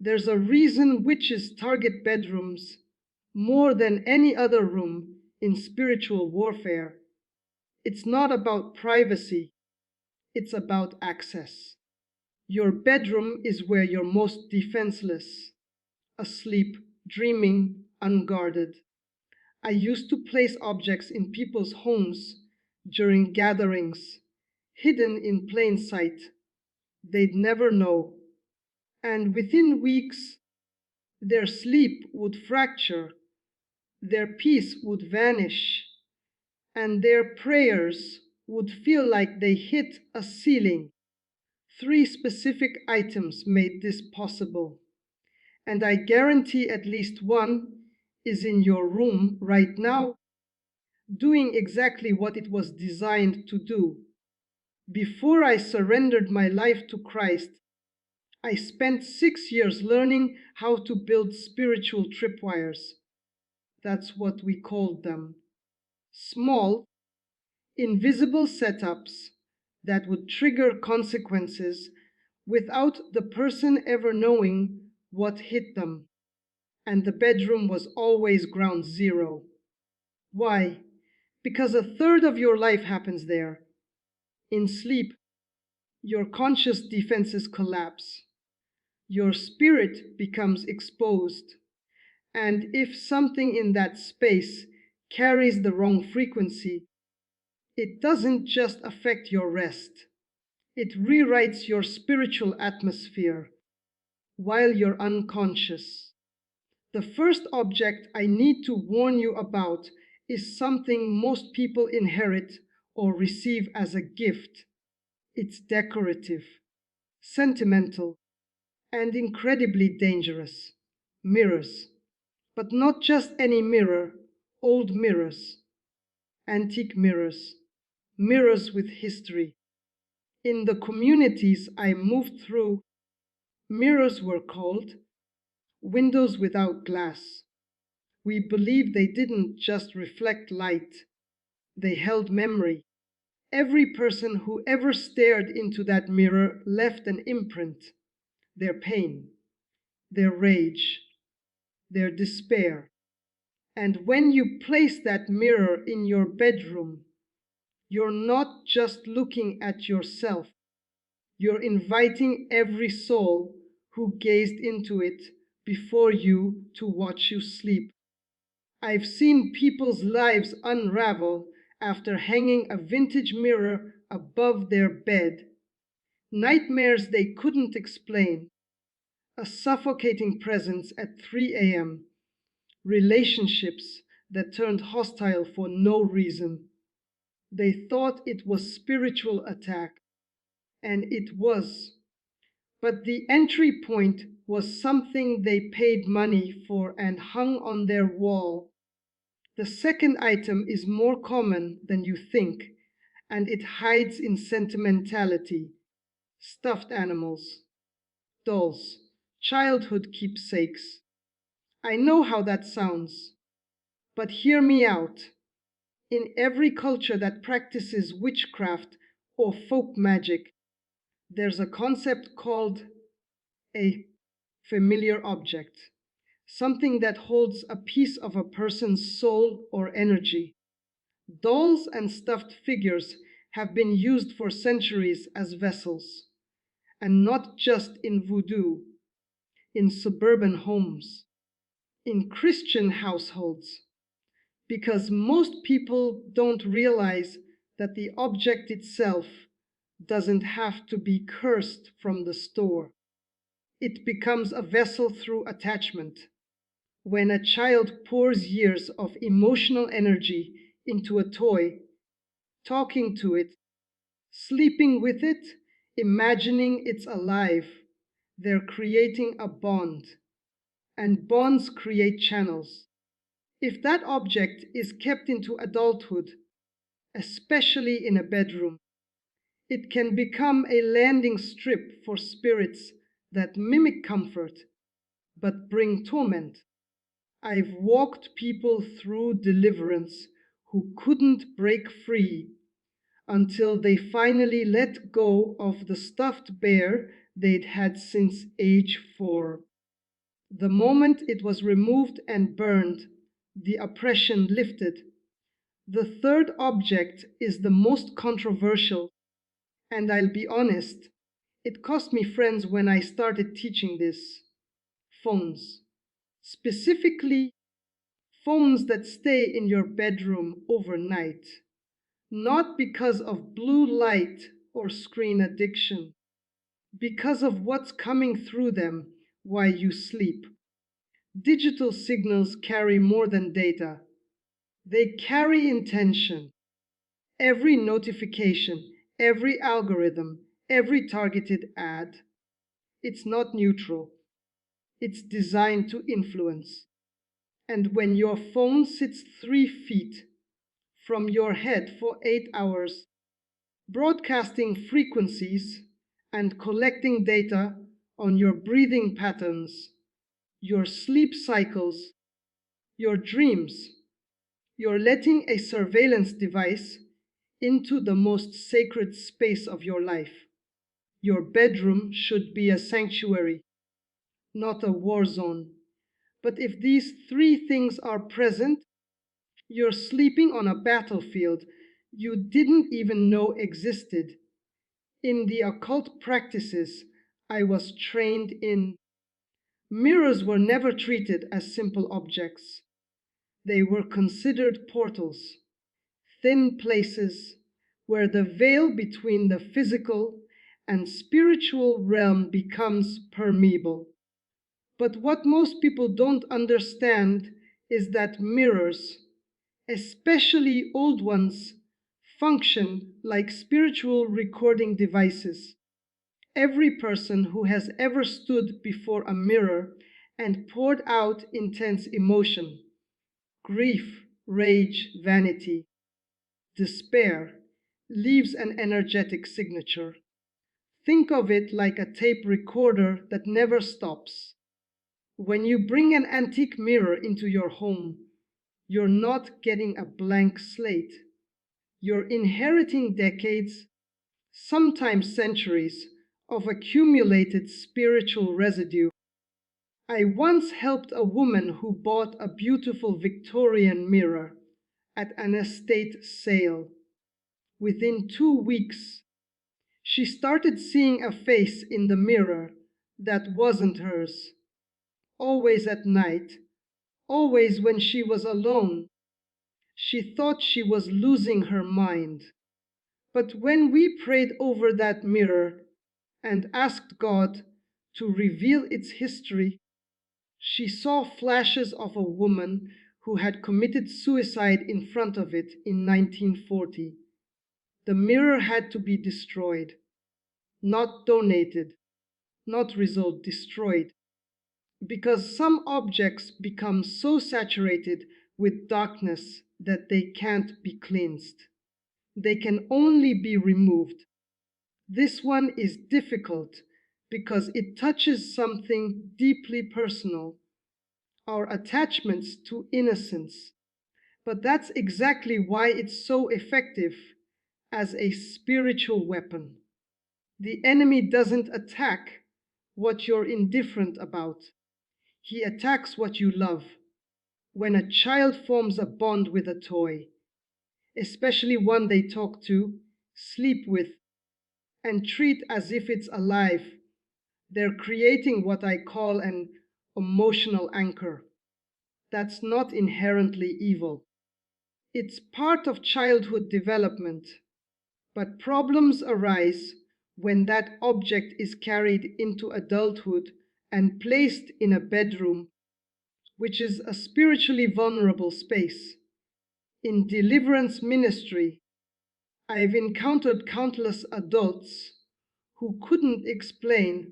There's a reason witches target bedrooms more than any other room in spiritual warfare. It's not about privacy, it's about access. Your bedroom is where you're most defenseless, asleep, dreaming, unguarded. I used to place objects in people's homes during gatherings, hidden in plain sight. They'd never know. And within weeks, their sleep would fracture, their peace would vanish, and their prayers would feel like they hit a ceiling. 3 specific items made this possible, and I guarantee at least one is in your room right now, doing exactly what it was designed to do. Before I surrendered my life to Christ, I spent 6 years learning how to build spiritual tripwires. That's what we called them. Small, invisible setups that would trigger consequences without the person ever knowing what hit them. And the bedroom was always ground zero. Why? Because a third of your life happens there. In sleep, your conscious defenses collapse. Your spirit becomes exposed. And if something in that space carries the wrong frequency, it doesn't just affect your rest. It rewrites your spiritual atmosphere while you're unconscious. The first object I need to warn you about is something most people inherit or receive as a gift. It's decorative, sentimental, and incredibly dangerous. Mirrors. But not just any mirror, old mirrors, antique mirrors, mirrors with history. In the communities I moved through, mirrors were called windows without glass. We believed they didn't just reflect light, they held memory. Every person who ever stared into that mirror left an imprint, their pain, their rage, their despair. And when you place that mirror in your bedroom, you're not just looking at yourself, you're inviting every soul who gazed into it before you to watch you sleep. I've seen people's lives unravel after hanging a vintage mirror above their bed. Nightmares they couldn't explain, a suffocating presence at 3 a.m., relationships that turned hostile for no reason. They thought it was spiritual attack, and it was. But the entry point was something they paid money for and hung on their wall. The second item is more common than you think, and it hides in sentimentality. Stuffed animals, dolls, childhood keepsakes. I know how that sounds, but hear me out. In every culture that practices witchcraft or folk magic, there's a concept called a familiar object, something that holds a piece of a person's soul or energy. Dolls and stuffed figures have been used for centuries as vessels, and not just in voodoo, in suburban homes, in Christian households, because most people don't realize that the object itself doesn't have to be cursed from the store. It becomes a vessel through attachment. When a child pours years of emotional energy into a toy, talking to it, sleeping with it, imagining it's alive, they're creating a bond. And bonds create channels. If that object is kept into adulthood, especially in a bedroom, it can become a landing strip for spirits that mimic comfort but bring torment. I've walked people through deliverance who couldn't break free until they finally let go of the stuffed bear they'd had since age 4. The moment it was removed and burned, the oppression lifted. The third object is the most controversial, and I'll be honest, it cost me friends when I started teaching this. Phones. Specifically, phones that stay in your bedroom overnight. Not because of blue light or screen addiction, because of what's coming through them while you sleep. Digital signals carry more than data. They carry intention. Every notification, every algorithm, every targeted ad. It's not neutral. It's designed to influence. And when your phone sits 3 feet from your head for 8 hours, broadcasting frequencies and collecting data on your breathing patterns, your sleep cycles, your dreams, you're letting a surveillance device into the most sacred space of your life. Your bedroom should be a sanctuary, not a war zone. But if these three things are present, you're sleeping on a battlefield you didn't even know existed. In the occult practices I was trained in, mirrors were never treated as simple objects. They were considered portals, thin places where the veil between the physical and spiritual realm becomes permeable. But what most people don't understand is that mirrors, especially old ones, function like spiritual recording devices. Every person who has ever stood before a mirror and poured out intense emotion, grief, rage, vanity, despair, leaves an energetic signature. Think of it like a tape recorder that never stops. When you bring an antique mirror into your home, you're not getting a blank slate. You're inheriting decades, sometimes centuries, of accumulated spiritual residue. I once helped a woman who bought a beautiful Victorian mirror at an estate sale. Within 2 weeks, she started seeing a face in the mirror that wasn't hers. Always at night, always when she was alone, she thought she was losing her mind. But when we prayed over that mirror and asked God to reveal its history, she saw flashes of a woman who had committed suicide in front of it in 1940. The mirror had to be destroyed, not donated, not resold, destroyed, because some objects become so saturated with darkness that they can't be cleansed. They can only be removed. This one is difficult because it touches something deeply personal, our attachments to innocence. But that's exactly why it's so effective as a spiritual weapon. The enemy doesn't attack what you're indifferent about. He attacks what you love. When a child forms a bond with a toy, especially one they talk to, sleep with, and treat as if it's alive, they're creating what I call an emotional anchor. That's not inherently evil. It's part of childhood development, but problems arise when that object is carried into adulthood and placed in a bedroom, which is a spiritually vulnerable space. In deliverance ministry, I've encountered countless adults who couldn't explain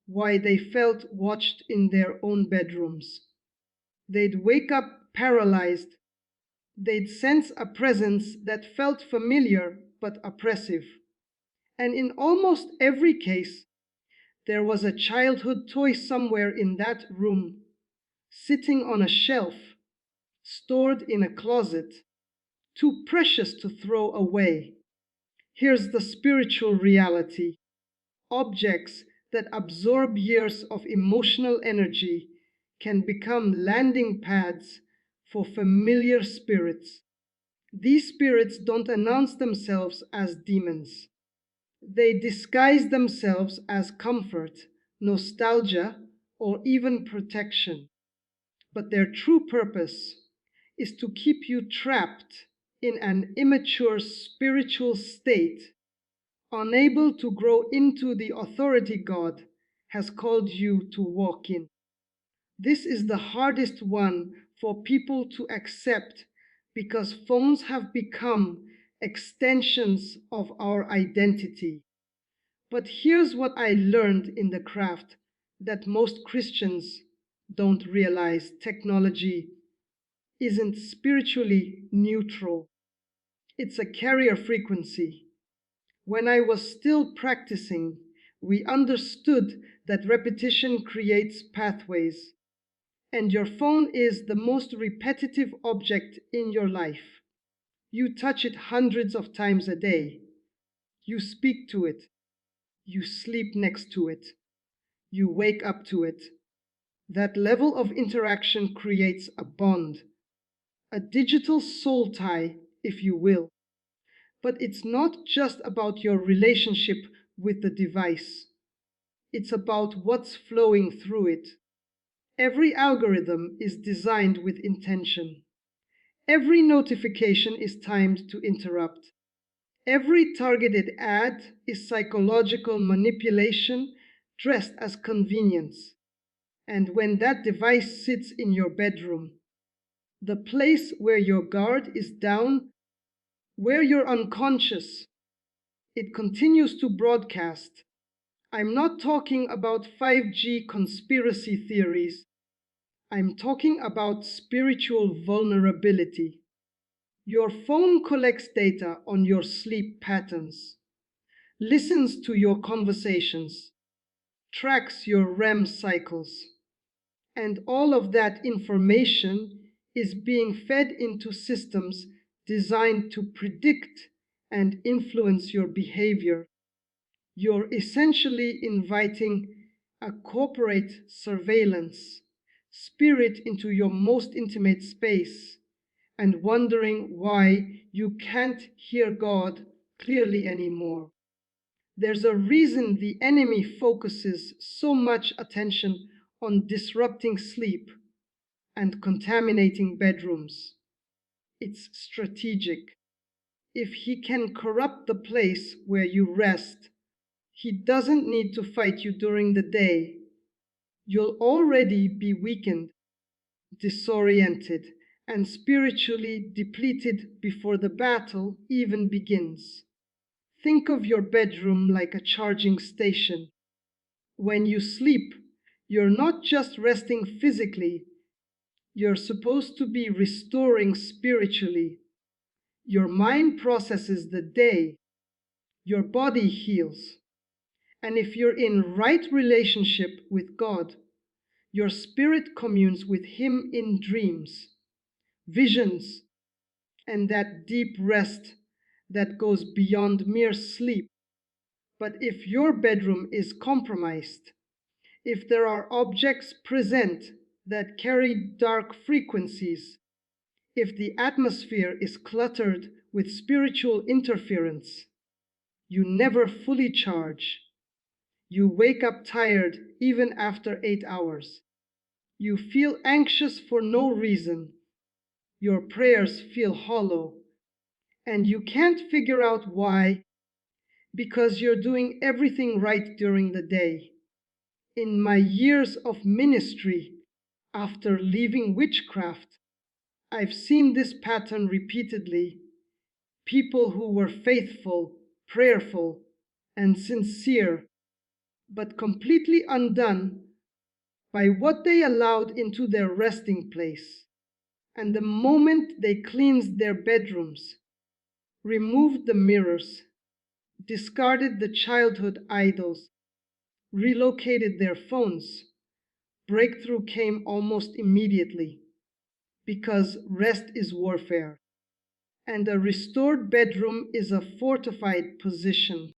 why they felt watched in their own bedrooms. They'd wake up paralyzed. They'd sense a presence that felt familiar but oppressive. And in almost every case, there was a childhood toy somewhere in that room, sitting on a shelf, stored in a closet, too precious to throw away. Here's the spiritual reality. Objects that absorb years of emotional energy can become landing pads for familiar spirits. These spirits don't announce themselves as demons. They disguise themselves as comfort, nostalgia, or even protection. But their true purpose is to keep you trapped in an immature spiritual state, unable to grow into the authority God has called you to walk in. This is the hardest one for people to accept because phones have become extensions of our identity. But here's what I learned in the craft that most Christians don't realize: technology isn't spiritually neutral, it's a carrier frequency. When I was still practicing, we understood that repetition creates pathways, and your phone is the most repetitive object in your life. You touch it hundreds of times a day. You speak to it. You sleep next to it. You wake up to it. That level of interaction creates a bond, a digital soul tie, if you will. But it's not just about your relationship with the device. It's about what's flowing through it. Every algorithm is designed with intention. Every notification is timed to interrupt. Every targeted ad is psychological manipulation dressed as convenience. And when that device sits in your bedroom, the place where your guard is down, where you're unconscious, it continues to broadcast. I'm not talking about 5G conspiracy theories. I'm talking about spiritual vulnerability. Your phone collects data on your sleep patterns, listens to your conversations, tracks your REM cycles, and all of that information is being fed into systems designed to predict and influence your behavior. You're essentially inviting a corporate surveillance spirit into your most intimate space and wondering why you can't hear God clearly anymore. There's a reason the enemy focuses so much attention on disrupting sleep and contaminating bedrooms. It's strategic. If he can corrupt the place where you rest, he doesn't need to fight you during the day. You'll already be weakened, disoriented, and spiritually depleted before the battle even begins. Think of your bedroom like a charging station. When you sleep, you're not just resting physically, you're supposed to be restoring spiritually. Your mind processes the day, your body heals. And if you're in right relationship with God, your spirit communes with Him in dreams, visions, and that deep rest that goes beyond mere sleep. But if your bedroom is compromised, if there are objects present that carry dark frequencies, if the atmosphere is cluttered with spiritual interference, you never fully charge. You wake up tired even after 8 hours. You feel anxious for no reason. Your prayers feel hollow. And you can't figure out why, because you're doing everything right during the day. In my years of ministry, after leaving witchcraft, I've seen this pattern repeatedly. People who were faithful, prayerful, and sincere, but completely undone by what they allowed into their resting place. And the moment they cleansed their bedrooms, removed the mirrors, discarded the childhood idols, relocated their phones, breakthrough came almost immediately, because rest is warfare, and a restored bedroom is a fortified position.